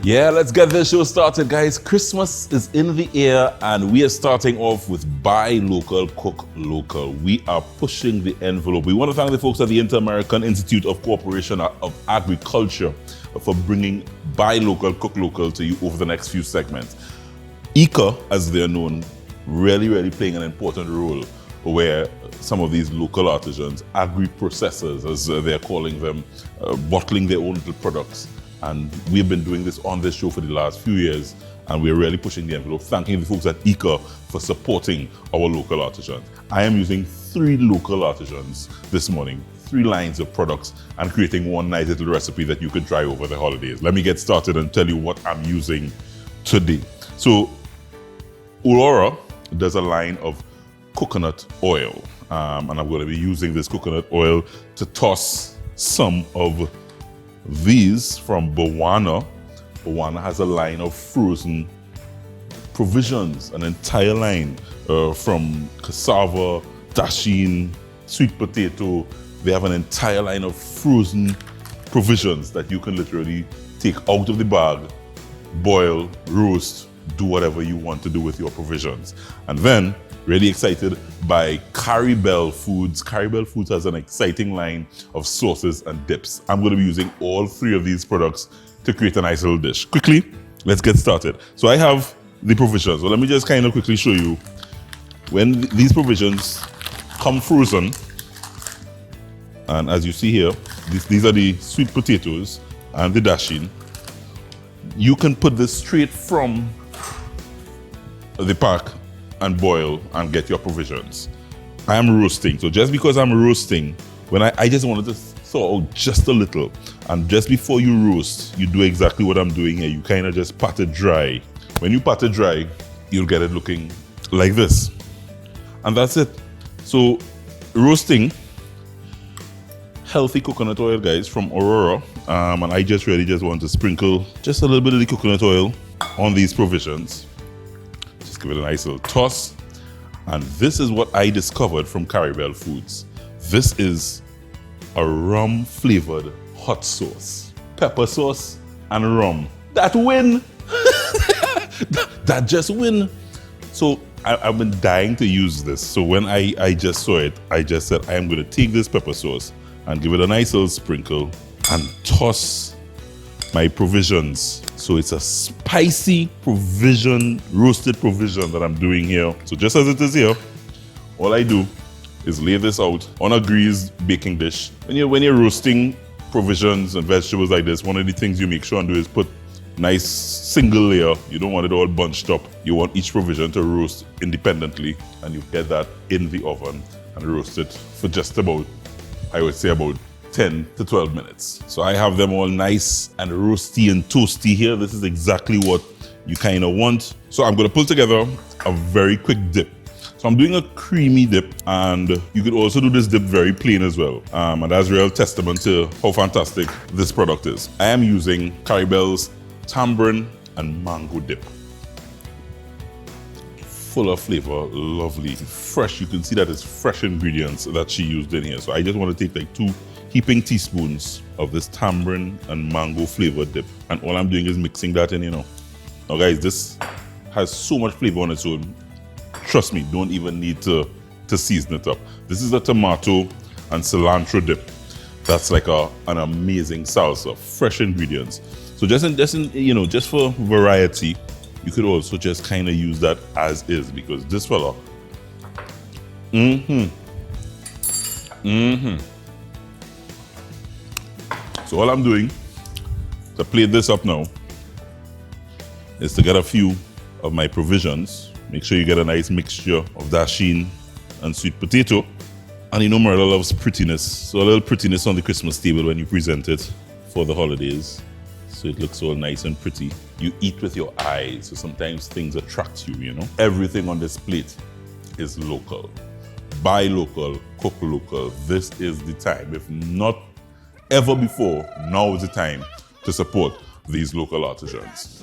Yeah, let's get this show started, guys. Christmas is in the air and we are starting off with buy local, cook local. We are pushing the envelope. We want to thank the folks at the Inter-American Institute of Cooperation of Agriculture for bringing buy local, cook local to you over the next few segments. ICA, as they're known, really playing an important role where some of these local artisans, agri-processors, as they're calling them, bottling their own little products. And we've been doing this on this show for the last few years, and we're really pushing the envelope, thanking the folks at ICA for supporting our local artisans. I am using 3 local artisans this morning, 3 lines of products, and creating one nice little recipe that you can try over the holidays. Let me get started and tell you what I'm using today. So, Aurora does a line of coconut oil, and I'm going to be using this coconut oil to toss some of these from Bwana. Bwana has a line of frozen provisions, an entire line from cassava, Dasheen, sweet potato. They have an entire line of frozen provisions that you can literally take out of the bag, boil, roast, do whatever you want to do with your provisions. And then, really excited by Caribelle Foods. Caribelle Foods has an exciting line of sauces and dips. I'm going to be using all 3 of these products to create a nice little dish. Quickly, let's get started. So I have the provisions. Well, let me just kind of quickly show you. When these provisions come frozen, and as you see here, these are the sweet potatoes and the Dasheen. You can put this straight from the pack and boil and get your provisions. I am roasting, so just because I'm roasting, when I just wanted to thaw out just a little, and just before you roast, you do exactly what I'm doing here. You kind of just pat it dry. When you pat it dry, you'll get it looking like this. And that's it. So roasting healthy coconut oil, guys, from Aurora, and I just really want to sprinkle just a little bit of the coconut oil on these provisions. Give it a nice little toss. And this is what I discovered from Caribelle Foods. This is a rum flavored hot sauce. Pepper sauce and rum. That win! that just win. So I've been dying to use this. So when I just saw it, I just said, I am going to take this pepper sauce and give it a nice little sprinkle and toss my provisions. So it's a spicy provision, roasted provision that I'm doing here. So just as it is here, all I do is lay this out on a greased baking dish. When you're roasting provisions and vegetables like this, one of the things you make sure and do is put nice single layer. You don't want it all bunched up. You want each provision to roast independently, and you get that in the oven and roast it for just about, I would say, about 10 to 12 minutes. So I have them all nice and roasty and toasty here. This is exactly what you kind of want. So I'm going to pull together a very quick dip. So I'm doing a creamy dip, and you could also do this dip very plain as well. And that's real testament to how fantastic this product is. I am using Caribelle's Tamarind and Mango Dip. Full of flavor, lovely, fresh. You can see that it's fresh ingredients that she used in here. So I just want to take like 2 heaping teaspoons of this tamarind and mango flavored dip, and all I'm doing is mixing that in, Now guys, this has so much flavor on its own. Trust me, don't even need to season it up. This is a tomato and cilantro dip. That's like an amazing salsa, fresh ingredients. So just for variety, you could also just kind of use that as is, because this fella, So all I'm doing to plate this up now is to get a few of my provisions. Make sure you get a nice mixture of Dasheen and sweet potato. And Myrtle loves prettiness. So a little prettiness on the Christmas table when you present it for the holidays. So it looks all nice and pretty. You eat with your eyes, so sometimes things attract you, Everything on this plate is local. Buy local, cook local. This is the time. If not ever before, now is the time to support these local artisans.